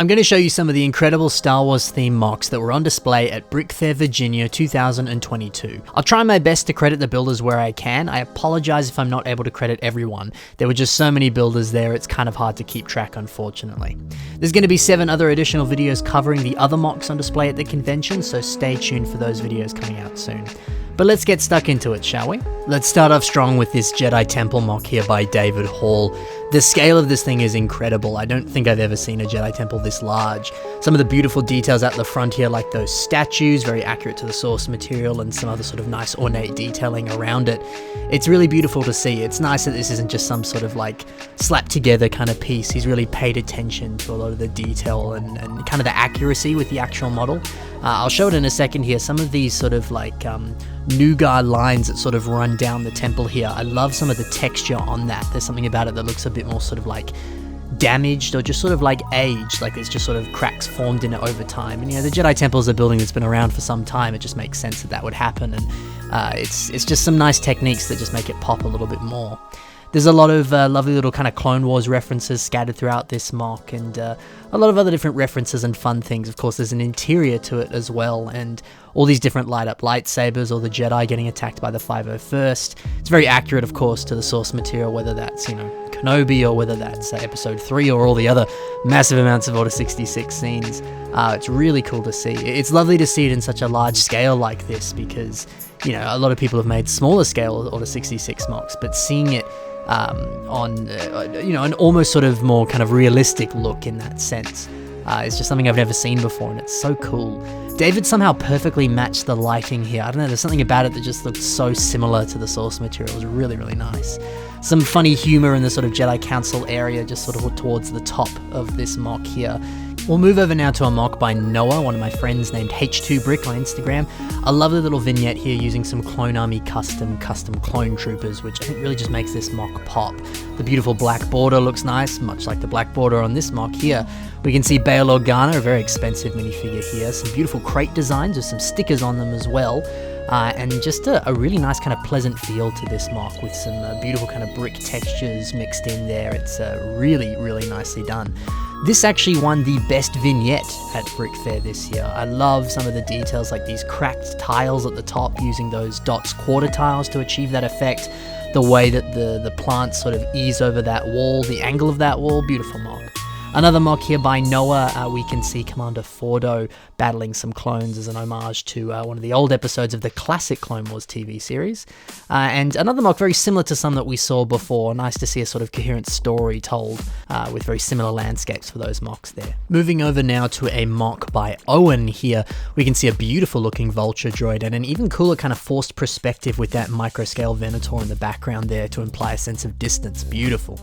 I'm going to show you some of the incredible Star Wars themed MOCs that were on display at Brickfair Virginia 2022. I'll try my best to credit the builders where I can. I apologize if I'm not able to credit everyone. There were just so many builders there, it's kind of hard to keep track, unfortunately. There's going to be 7 other additional videos covering the other MOCs on display at the convention, so stay tuned for those videos coming out soon. But let's get stuck into it, shall we? Let's start off strong with this Jedi Temple MOC here by David Hall. The scale of this thing is incredible. I don't think I've ever seen a Jedi Temple this large. Some of the beautiful details at the front here, like those statues, very accurate to the source material, and some other sort of nice ornate detailing around it. It's really beautiful to see. It's nice that this isn't just some sort of like slapped together kind of piece. He's really paid attention to a lot of the detail and kind of the accuracy with the actual model. I'll show it in a second here. Some of these sort of like nougat lines that sort of run down the temple here. I love some of the texture on that. There's something about it that looks a bit more sort of like damaged or just sort of like aged, like there's just sort of cracks formed in it over time. And you know, the Jedi Temple is a building that's been around for some time. It just makes sense that that would happen, and it's just some nice techniques that just make it pop a little bit more. There's a lot of lovely little kind of Clone Wars references scattered throughout this MOC, and a lot of other different references and fun things. Of course, there's an interior to it as well, and all these different light-up lightsabers, or the Jedi getting attacked by the 501st. It's very accurate, of course, to the source material, whether that's, you know, Kenobi, or whether that's Episode 3, or all the other massive amounts of Order 66 scenes. It's really cool to see. It's lovely to see it in such a large scale like this, because, you know, a lot of people have made smaller scale Order 66 MOCs, but seeing it on you know, an almost sort of more kind of realistic look in that sense. It's just something I've never seen before, and it's so cool. David somehow perfectly matched the lighting here. I don't know, there's something about it that just looks so similar to the source material. It was really, really nice. Some funny humor in the sort of Jedi Council area, just sort of towards the top of this MOC here. We'll move over now to a MOC by Noah, one of my friends named H2Brick on Instagram. A lovely little vignette here using some Clone Army custom clone troopers, which I think really just makes this MOC pop. The beautiful black border looks nice, much like the black border on this MOC here. We can see Bail Organa, a very expensive minifigure here. Some beautiful crate designs with some stickers on them as well. And just a really nice kind of pleasant feel to this MOC with some beautiful kind of brick textures mixed in there. It's really, really nicely done. This actually won the best vignette at Brickfair this year. I love some of the details, like these cracked tiles at the top, using those dots quarter tiles to achieve that effect. The way that the plants sort of ease over that wall, the angle of that wall, beautiful MOC. Another MOC here by Noah, we can see Commander Fordo battling some clones as an homage to one of the old episodes of the classic Clone Wars TV series. And another MOC very similar to some that we saw before. Nice to see a sort of coherent story told with very similar landscapes for those MOCs there. Moving over now to a MOC by Owen here, we can see a beautiful looking Vulture droid and an even cooler kind of forced perspective with that microscale Venator in the background there to imply a sense of distance. Beautiful.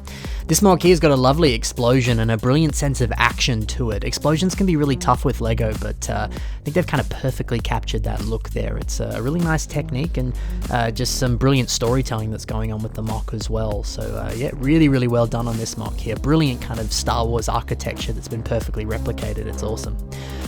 This MOC here's got a lovely explosion and a brilliant sense of action to it. Explosions can be really tough with LEGO, but I think they've kind of perfectly captured that look there. It's a really nice technique, and just some brilliant storytelling that's going on with the MOC as well. So yeah, really, really well done on this MOC here. Brilliant kind of Star Wars architecture that's been perfectly replicated. It's awesome.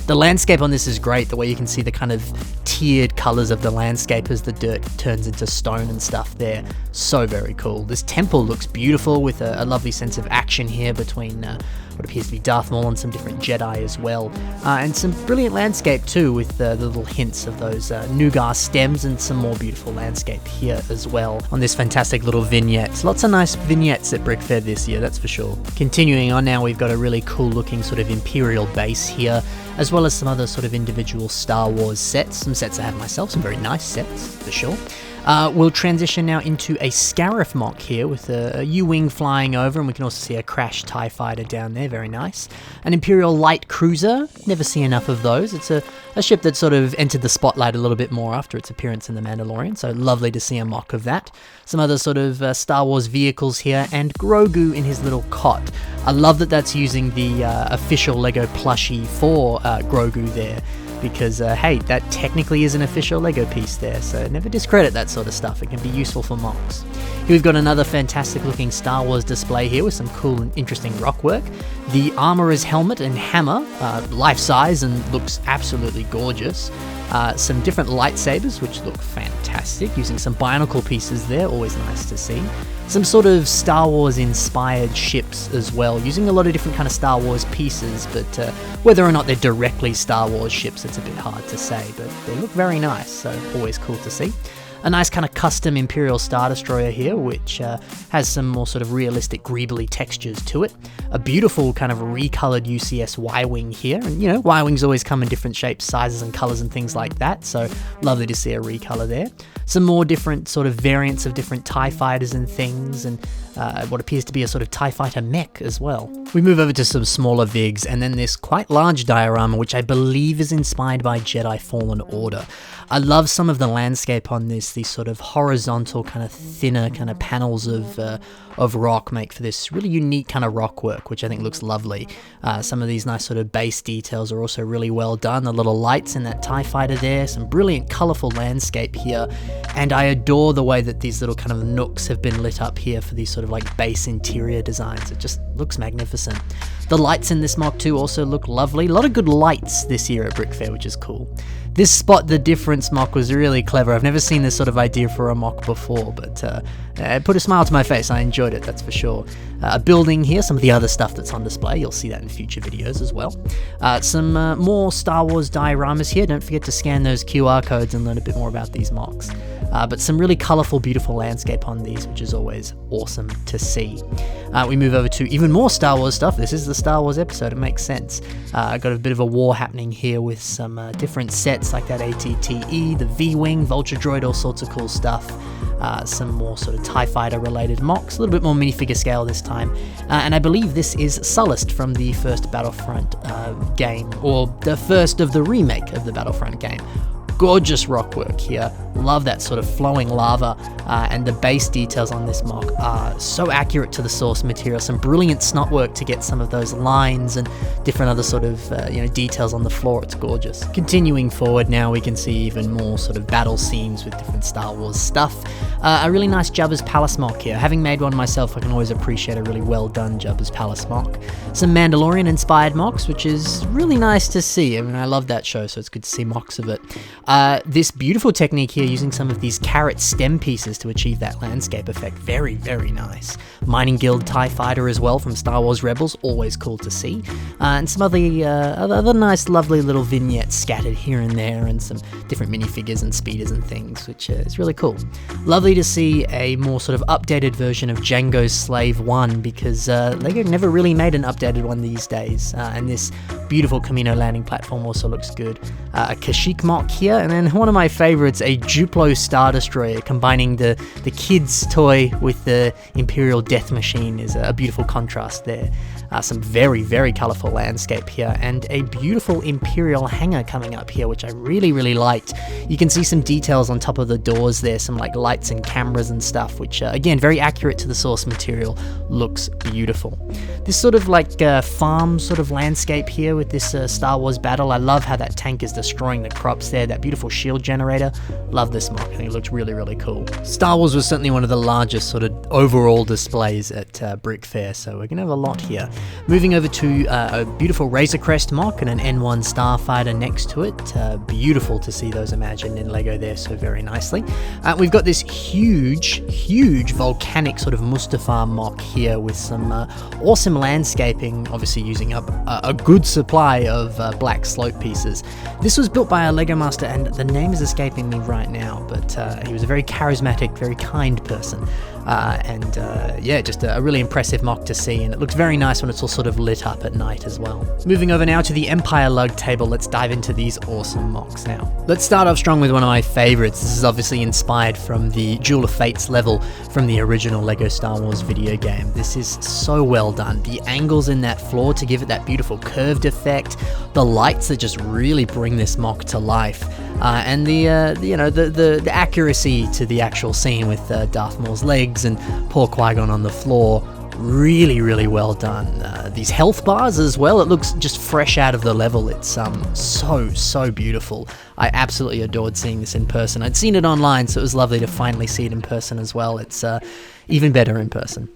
The landscape on this is great, the way you can see the kind of tiered colors of the landscape as the dirt turns into stone and stuff there. So very cool. This temple looks beautiful with a lovely sense of action here between what appears to be Darth Maul and some different Jedi as well. And some brilliant landscape too, with the little hints of those nougat stems, and some more beautiful landscape here as well on this fantastic little vignette. Lots of nice vignettes at Brickfair this year, that's for sure. Continuing on now, we've got a really cool looking sort of Imperial base here, as well as some other sort of individual Star Wars sets. Some sets I have myself, some very nice sets for sure. We'll transition now into a Scarif MOC here with a U-Wing flying over, and we can also see a crashed TIE fighter down there, very nice. An Imperial light cruiser, never see enough of those. It's a ship that sort of entered the spotlight a little bit more after its appearance in The Mandalorian, so lovely to see a MOC of that. Some other sort of Star Wars vehicles here, and Grogu in his little cot. I love that that's using the official LEGO plushie for Grogu there, because hey, that technically is an official LEGO piece there, so never discredit that sort of stuff. It can be useful for MOCs. Here we've got another fantastic looking Star Wars display here with some cool and interesting rock work. The Armorer's helmet and hammer, life size and looks absolutely gorgeous. Some different lightsabers, which look fantastic, using some bionicle pieces there, always nice to see. Some sort of Star Wars inspired ships as well, using a lot of different kind of Star Wars pieces, but whether or not they're directly Star Wars ships, it's a bit hard to say, but they look very nice, so always cool to see. A nice kind of custom Imperial Star Destroyer here, which has some more sort of realistic greebly textures to it. A beautiful kind of recolored UCS Y-Wing here, and you know, Y-Wings always come in different shapes, sizes and colors and things like that, so lovely to see a recolor there. Some more different sort of variants of different TIE fighters and things, and what appears to be a sort of TIE fighter mech as well. We move over to some smaller Vigs, and then this quite large diorama, which I believe is inspired by Jedi Fallen Order. I love some of the landscape on this, these sort of horizontal, kind of thinner kind of panels of rock make for this really unique kind of rock work, which I think looks lovely. Some of these nice sort of base details are also really well done. The little lights in that TIE fighter there, some brilliant colourful landscape here, and I adore the way that these little kind of nooks have been lit up here for these sort of like base interior designs. It just looks magnificent. The lights in this mock too also look lovely. A lot of good lights this year at Brickfair, which is cool. This Spot the Difference mock was really clever. I've never seen this sort of idea for a mock before, but it put a smile to my face. I enjoyed it, that's for sure. A building here, some of the other stuff that's on display. You'll see that in future videos as well. Some more Star Wars dioramas here. Don't forget to scan those QR codes and learn a bit more about these mocks. But some really colourful, beautiful landscape on these, which is always awesome to see. We move over to even more Star Wars stuff. This is the Star Wars episode, it makes sense. Got a bit of a war happening here with some different sets like that ATTE, the V-Wing, Vulture Droid, all sorts of cool stuff. Some more sort of TIE Fighter related mocks, a little bit more minifigure scale this time. And I believe this is Sullust from the first Battlefront game, or the first of the remake of the Battlefront game. Gorgeous rock work here. Love that sort of flowing lava, and the base details on this mock are so accurate to the source material. Some brilliant snot work to get some of those lines and different other sort of details on the floor. It's gorgeous. Continuing forward now, we can see even more sort of battle scenes with different Star Wars stuff. A really nice Jabba's Palace mock here. Having made one myself, I can always appreciate a really well done Jabba's Palace mock. Some Mandalorian inspired mocks, which is really nice to see. I mean, I love that show, so it's good to see mocks of it. This beautiful technique here, using some of these carrot stem pieces to achieve that landscape effect. Very, very nice. Mining Guild TIE Fighter as well from Star Wars Rebels, always cool to see. And some other nice, lovely little vignettes scattered here and there, and some different minifigures and speeders and things, which is really cool. Lovely to see a more sort of updated version of Jango's Slave 1, because LEGO never really made an updated one these days. And this beautiful Camino landing platform also looks good. A Kashyyyk mock here, and then one of my favorites, a Duplo Star Destroyer, combining the kids' toy with the Imperial Death Machine is a beautiful contrast there. Some very, very colourful landscape here, and a beautiful Imperial hangar coming up here, which I really, really liked. You can see some details on top of the doors there, some like lights and cameras and stuff, which again, very accurate to the source material, looks beautiful. This sort of like farm sort of landscape here with this Star Wars battle. I love how that tank is destroying the crops there, that beautiful shield generator. Love this mock, I think it looks really, really cool. Star Wars was certainly one of the largest sort of overall displays at Brickfair, so we're gonna have a lot here. Moving over to a beautiful Razor Crest mock and an N1 Starfighter next to it. Beautiful to see those imagined in LEGO there so very nicely. We've got this huge volcanic sort of Mustafar mock here with some awesome landscaping, obviously using up a good supply of black slope pieces. This was built by a LEGO master, and the name is escaping me right now, but he was a very charismatic, very kind person. Yeah, just a really impressive mock to see, and it looks very nice when it's all sort of lit up at night as well. Moving over now to the Empire lug table, let's dive into these awesome mocks now. Let's start off strong with one of my favorites. This is obviously inspired from the Duel of Fates level from the original LEGO Star Wars video game. This is so well done. The angles in that floor to give it that beautiful curved effect, the lights that just really bring this mock to life. And the accuracy to the actual scene with Darth Maul's legs and poor Qui-Gon on the floor, really, really well done. These health bars as well, it looks just fresh out of the level. It's so beautiful. I absolutely adored seeing this in person. I'd seen it online, so it was lovely to finally see it in person as well. It's even better in person.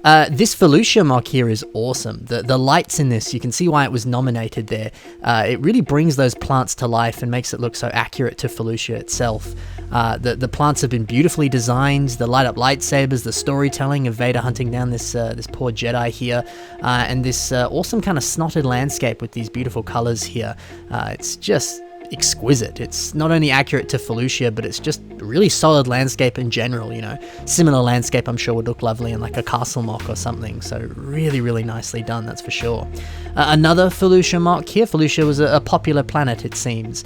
This Felucia mock here is awesome. The lights in this, you can see why it was nominated there. It really brings those plants to life and makes it look so accurate to Felucia itself. The plants have been beautifully designed, the light up lightsabers, the storytelling of Vader hunting down this poor Jedi here, and this awesome kind of snotted landscape with these beautiful colors here. It's just exquisite. It's not only accurate to Felucia, but it's just a really solid landscape in general, you know. Similar landscape I'm sure would look lovely in like a castle mock or something, so really, really nicely done, that's for sure. Another Felucia mock here. Felucia was a popular planet, it seems.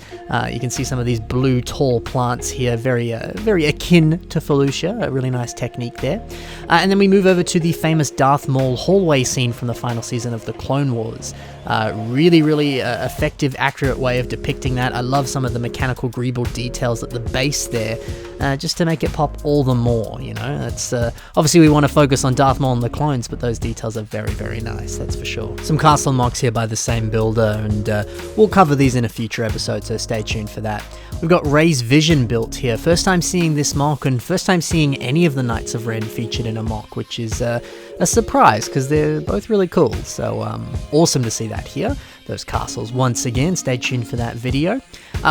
You can see some of these blue tall plants here, very akin to Felucia, a really nice technique there. And then we move over to the famous Darth Maul hallway scene from the final season of the Clone Wars. Really effective, accurate way of depicting that. I love some of the mechanical greeble details at the base there, just to make it pop all the more, you know. That's obviously we want to focus on Darth Maul and the clones, but those details are very, very nice, that's for sure. Some castle mocks here by the same builder, and we'll cover these in a future episode, so stay tuned for that. We've got Rey's Vision built here. First time seeing this mock, and first time seeing any of the Knights of Ren featured in a mock, which is a surprise, because they're both really cool, so awesome to see that here. Those castles once again, stay tuned for that video.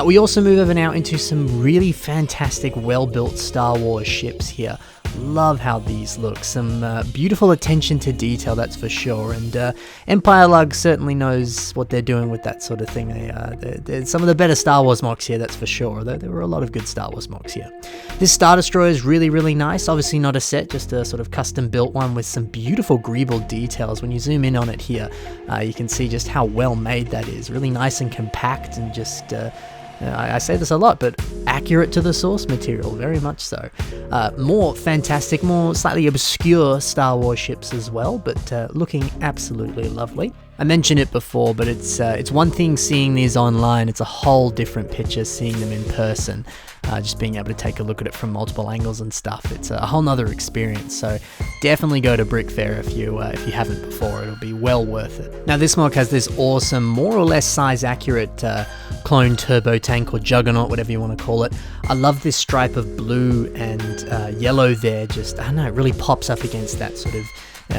We also move over now into some really fantastic, well-built Star Wars ships here. Love how these look. Some beautiful attention to detail, that's for sure, and Empire Lug certainly knows what they're doing with that sort of thing. They're some of the better Star Wars mocks here, that's for sure, though there were a lot of good Star Wars mocks here. This Star Destroyer is really, really nice. Obviously not a set, just a sort of custom built one with some beautiful greeble details. When you zoom in on it here, you can see just how well made that is. Really nice and compact, and just I say this a lot, but accurate to the source material, very much so. More fantastic, more slightly obscure Star Wars ships as well, but looking absolutely lovely. I mentioned it before, but it's one thing seeing these online, it's a whole different picture seeing them in person. Just being able to take a look at it from multiple angles and stuff, it's a whole nother experience, so definitely go to Brickfair if you haven't before. It'll be well worth it. Now this mock has this awesome, more or less size accurate clone turbo tank, or juggernaut, whatever you want to call it. I love this stripe of blue and yellow there, just, I don't know, it really pops up against that sort of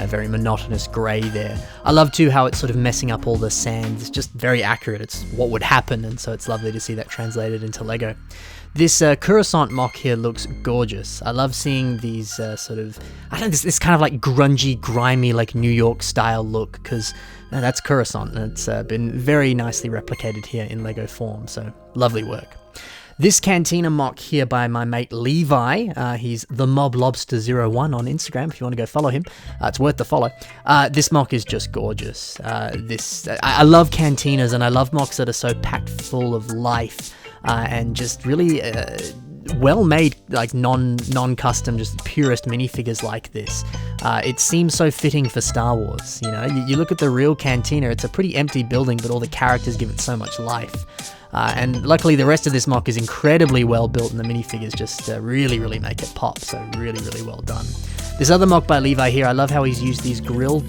very monotonous grey there. I love too how it's sort of messing up all the sand. It's just very accurate. It's what would happen, and so it's lovely to see that translated into LEGO. This Coruscant mock here looks gorgeous. I love seeing these sort of, I don't know, this kind of like grungy, grimy, like New York style look, because that's Coruscant, and it's been very nicely replicated here in LEGO form, so lovely work. This Cantina mock here by my mate Levi, he's the Mob Lobster01 on Instagram if you want to go follow him. It's worth the follow. This mock is just gorgeous. I love cantinas, and I love mocks that are so packed full of life and just really well-made, like non-custom, just purest minifigures like this. It seems so fitting for Star Wars, you know. You look at the real cantina, it's a pretty empty building, but all the characters give it so much life. And luckily the rest of this mock is incredibly well built, and the minifigures just really, really make it pop, so really, really well done. This other mock by Levi here, I love how he's used these grill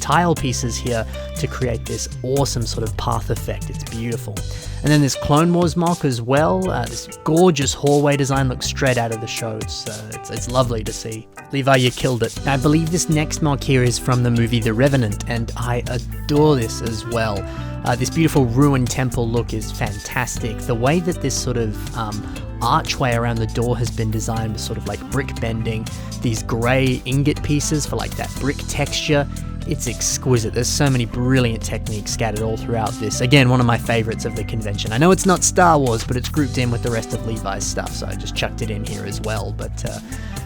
tile pieces here to create this awesome sort of path effect. It's beautiful. And then this Clone Wars mock as well. This gorgeous hallway design looks straight out of the show. It's lovely to see. Levi, you killed it. I believe this next mock here is from the movie The Revenant, and I adore this as well. This beautiful ruined temple look is fantastic. The way that this sort of archway around the door has been designed with sort of like brick bending, these grey ingot pieces for like that brick texture, it's exquisite. There's so many brilliant techniques scattered all throughout this. Again, one of my favourites of the convention. I know it's not Star Wars, but it's grouped in with the rest of Levi's stuff, so I just chucked it in here as well. But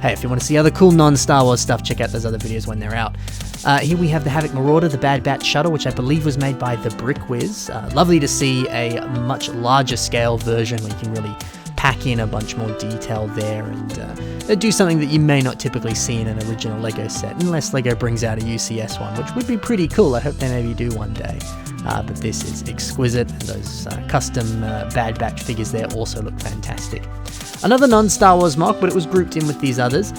hey, if you want to see other cool non-Star Wars stuff, check out those other videos when they're out. Here we have the Havoc Marauder, the Bad Batch Shuttle, which I believe was made by the Brick Whiz. Lovely to see a much larger scale version where you can really pack in a bunch more detail there and do something that you may not typically see in an original LEGO set, unless LEGO brings out a UCS one, which would be pretty cool. I hope they maybe do one day. But this is exquisite, and those custom Bad Batch figures there also look fantastic. Another non-Star Wars mock, but it was grouped in with these others.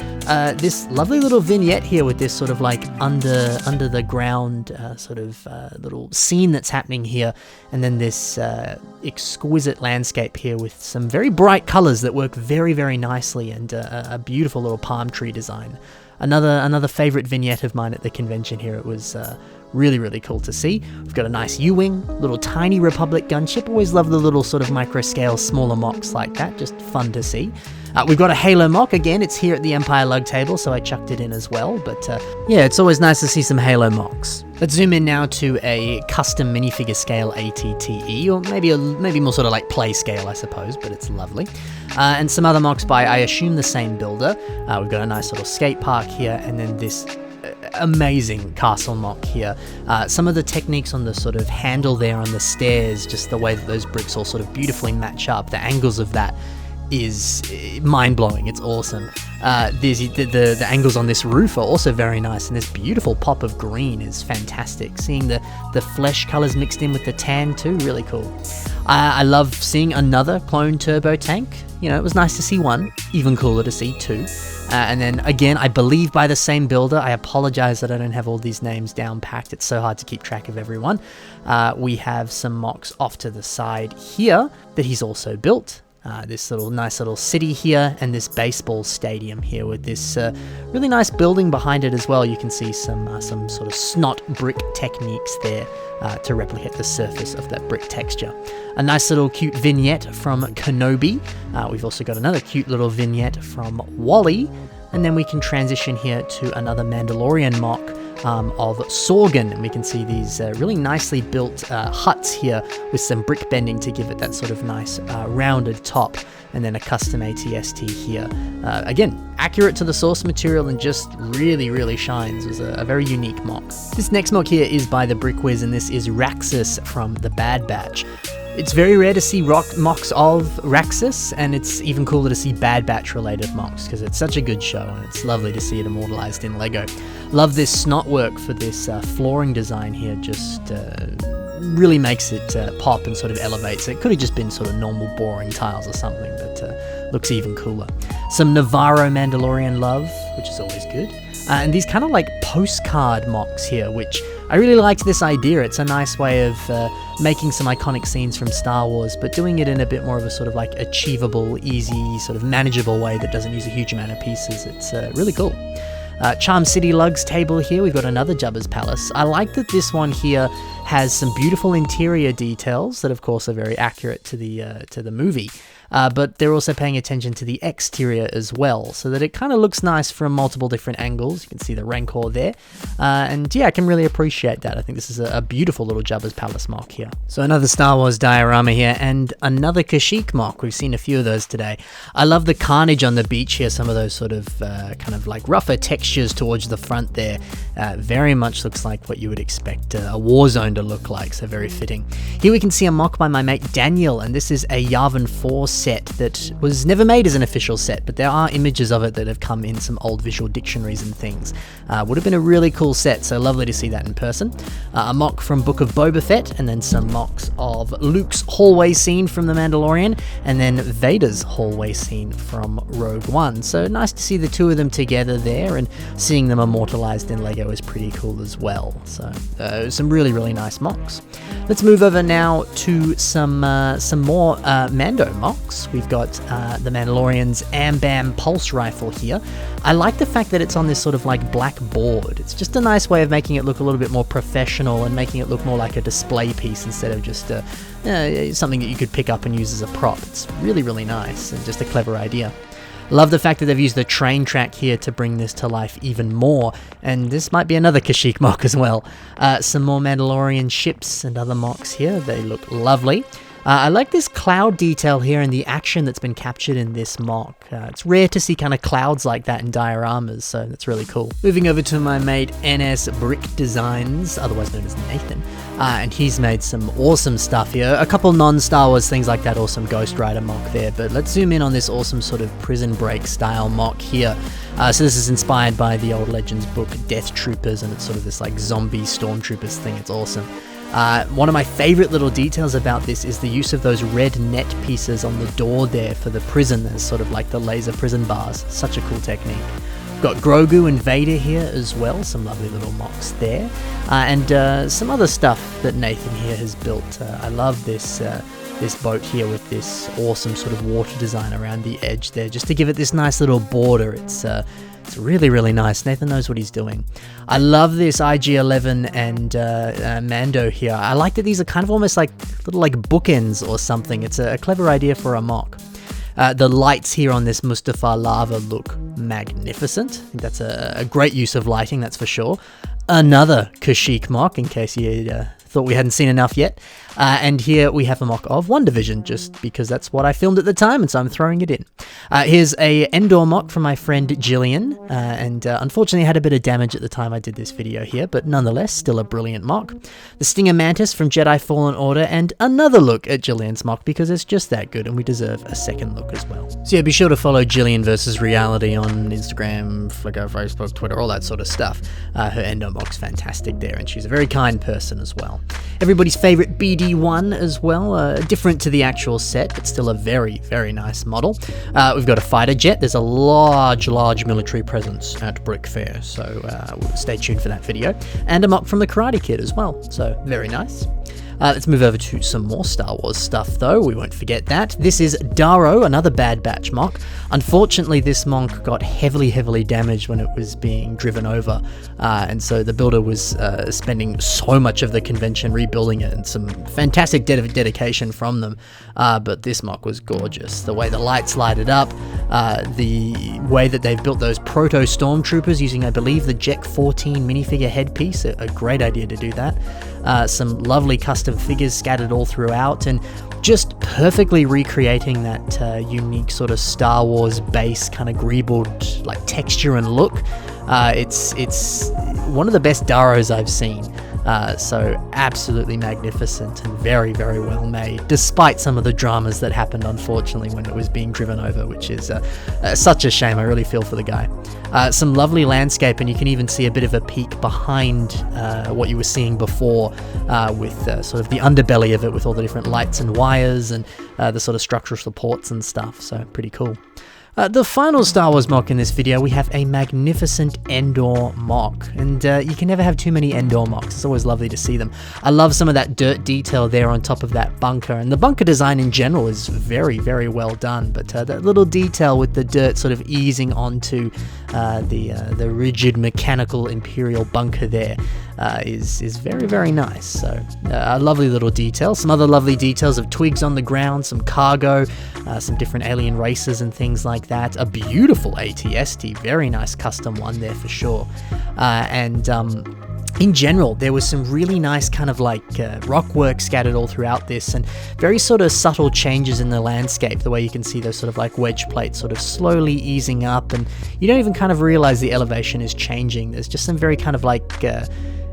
This lovely little vignette here with this sort of like under the ground sort of little scene that's happening here, and then this exquisite landscape here with some very bright colors that work very, very nicely, and a beautiful little palm tree design. Another favorite vignette of mine at the convention here. It was really, really cool to see. We've got a nice U-Wing, little tiny Republic gunship. Always love the little sort of micro-scale, smaller MOCs like that. Just fun to see. We've got a Halo MOC. Again, it's here at the Empire Lug table, so I chucked it in as well. But yeah, it's always nice to see some Halo MOCs. Let's zoom in now to a custom minifigure scale ATTE, or maybe more sort of like play scale, I suppose, but it's lovely. And some other MOCs by, I assume, the same builder. We've got a nice little skate park here, and then this amazing castle MOC here. Some of the techniques on the sort of handle there on the stairs, just the way that those bricks all sort of beautifully match up, the angles of that is mind-blowing. It's awesome. The angles on this roof are also very nice, and this beautiful pop of green is fantastic. Seeing the flesh colors mixed in with the tan too, really cool. I love seeing another clone turbo tank. You know, it was nice to see one, even cooler to see two. And then again, I believe by the same builder. I apologize that I don't have all these names down packed. It's so hard to keep track of everyone. We have some MOCs off to the side here that he's also built. This nice little city here, and this baseball stadium here with this really nice building behind it as well. You can see some sort of snot brick techniques there to replicate the surface of that brick texture. A nice little cute vignette from Kenobi. We've also got another cute little vignette from Wally, and then we can transition here to another Mandalorian MOC of Sorgan, and we can see these really nicely built huts here with some brick bending to give it that sort of nice rounded top, and then a custom ATST here. Again, accurate to the source material and just really, really shines. It was a very unique MOC. This next MOC here is by the Brick Wiz, and this is Raxus from the Bad Batch. It's very rare to see MOCs of Raxus, and it's even cooler to see Bad Batch related MOCs because it's such a good show, and it's lovely to see it immortalized in LEGO. Love this snot work for this flooring design here, just really makes it pop and sort of elevates it. Could have just been sort of normal boring tiles or something, but looks even cooler. Some Navarro Mandalorian love, which is always good. And these kind of like postcard MOCs here, which I really liked this idea. It's a nice way of making some iconic scenes from Star Wars, but doing it in a bit more of a sort of like achievable, easy, sort of manageable way that doesn't use a huge amount of pieces. It's really cool. Charm City Lugs table here, we've got another Jabba's Palace. I like that this one here has some beautiful interior details that of course are very accurate to the movie. But they're also paying attention to the exterior as well, so that it kind of looks nice from multiple different angles. You can see the Rancor there. And yeah, I can really appreciate that. I think this is a beautiful little Jabba's Palace MOC here. So another Star Wars diorama here, and another Kashyyyk MOC. We've seen a few of those today. I love the carnage on the beach here, some of those sort of kind of like rougher textures towards the front there. Very much looks like what you would expect a war zone to look like, so very fitting. Here we can see a MOC by my mate Daniel, and this is a Yavin 4 set that was never made as an official set, but there are images of it that have come in some old visual dictionaries and things. Would have been a really cool set, so lovely to see that in person. A MOC from Book of Boba Fett, and then some MOCs of Luke's hallway scene from The Mandalorian, and then Vader's hallway scene from Rogue One. So nice to see the two of them together there, and seeing them immortalized in LEGO is pretty cool as well. So some really, really nice MOCs. Let's move over now to some more Mando MOCs. We've got the Mandalorian's Am-Bam pulse rifle here. I like the fact that it's on this sort of like black board. It's just a nice way of making it look a little bit more professional and making it look more like a display piece instead of just something that you could pick up and use as a prop. It's really, really nice and just a clever idea. Love the fact that they've used the train track here to bring this to life even more, and this might be another Kashyyyk MOC as well. Some more Mandalorian ships and other MOCs here. They look lovely. I like this cloud detail here and the action that's been captured in this MOC. It's rare to see kind of clouds like that in dioramas, so that's really cool. Moving over to my mate NS Brick Designs, otherwise known as Nathan, and he's made some awesome stuff here. A couple non-Star Wars things like that awesome Ghost Rider MOC there, but let's zoom in on this awesome sort of prison break style MOC here. So this is inspired by the old Legends book Death Troopers, and it's sort of this like zombie stormtroopers thing. It's awesome. One of my favorite little details about this is the use of those red net pieces on the door there for the prison as sort of like the laser prison bars. Such a cool technique. Got Grogu and Vader here as well, some lovely little MOCs there. And some other stuff that Nathan here has built. I love this boat here with this awesome sort of water design around the edge there, just to give it this nice little border. It's It's really, really nice. Nathan knows what he's doing. I love this IG-11 and Mando here. I like that these are kind of almost like little like bookends or something. It's a clever idea for a mock. The lights here on this Mustafa lava look magnificent. I think that's a great use of lighting, that's for sure. Another Kashyyyk mock, in case you thought we hadn't seen enough yet. And here we have a mock of WandaVision, just because that's what I filmed at the time, and so I'm throwing it in. Here's a Endor mock from my friend Jillian, and unfortunately had a bit of damage at the time I did this video here, but nonetheless, still a brilliant mock. The Stinger Mantis from Jedi Fallen Order, and another look at Jillian's mock, because it's just that good, and we deserve a second look as well. So yeah, be sure to follow Jillian vs. Reality on Instagram, Flickr, Facebook, Twitter, all that sort of stuff. Her Endor mock's fantastic there, and she's a very kind person as well. Everybody's favorite BD1 as well, different to the actual set, but still a very, very nice model. We've got a fighter jet. There's a large military presence at Brickfair, so stay tuned for that video. And a mock from the Karate Kid as well, so very nice. Let's move over to some more Star Wars stuff, though. We won't forget that. This is Daro, another Bad Batch mock. Unfortunately, this mock got heavily damaged when it was being driven over, and so the builder was spending so much of the convention rebuilding it, and some fantastic dedication from them. But this mock was gorgeous. The way the lights lighted up, the way that they've built those proto-stormtroopers using, I believe, the Jek 14 minifigure headpiece. A great idea to do that. Some lovely custom figures scattered all throughout, and just perfectly recreating that unique sort of Star Wars base kind of greebled like texture and look. It's one of the best Daros I've seen. So absolutely magnificent and very well made, despite some of the dramas that happened unfortunately when it was being driven over, which is such a shame. I really feel for the guy. Some lovely landscape, and you can even see a bit of a peek behind what you were seeing before, with sort of the underbelly of it, with all the different lights and wires and the sort of structural supports and stuff, so pretty cool. The final Star Wars mock in this video, we have a magnificent Endor mock, and you can never have too many Endor mocks. It's always lovely to see them. I love some of that dirt detail there on top of that bunker, and the bunker design in general is very well done, but that little detail with the dirt sort of easing onto the rigid mechanical Imperial bunker there is very nice. So a lovely little detail. Some other lovely details of twigs on the ground, some cargo, some different alien races and things like that. A beautiful AT-ST, very nice custom one there for sure. And in general, there was some really nice kind of like rock work scattered all throughout this, and very sort of subtle changes in the landscape, the way you can see those sort of like wedge plates sort of slowly easing up, and you don't even kind of realize the elevation is changing. There's just some very kind of like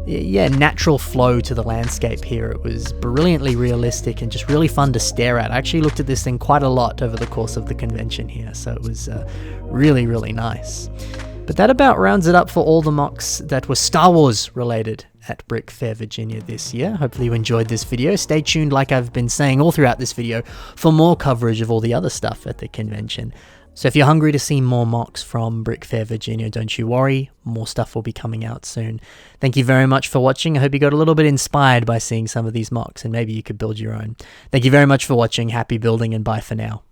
natural flow to the landscape here. It was brilliantly realistic and just really fun to stare at. I actually looked at this thing quite a lot over the course of the convention here, so it was really nice. But that about rounds it up for all the mocks that were Star Wars related at Brickfair Virginia this year. Hopefully you enjoyed this video. Stay tuned, like I've been saying all throughout this video, for more coverage of all the other stuff at the convention. So if you're hungry to see more mocks from Brickfair Virginia, don't you worry, more stuff will be coming out soon. Thank you very much for watching. I hope you got a little bit inspired by seeing some of these mocks, and maybe you could build your own. Thank you very much for watching. Happy building, and bye for now.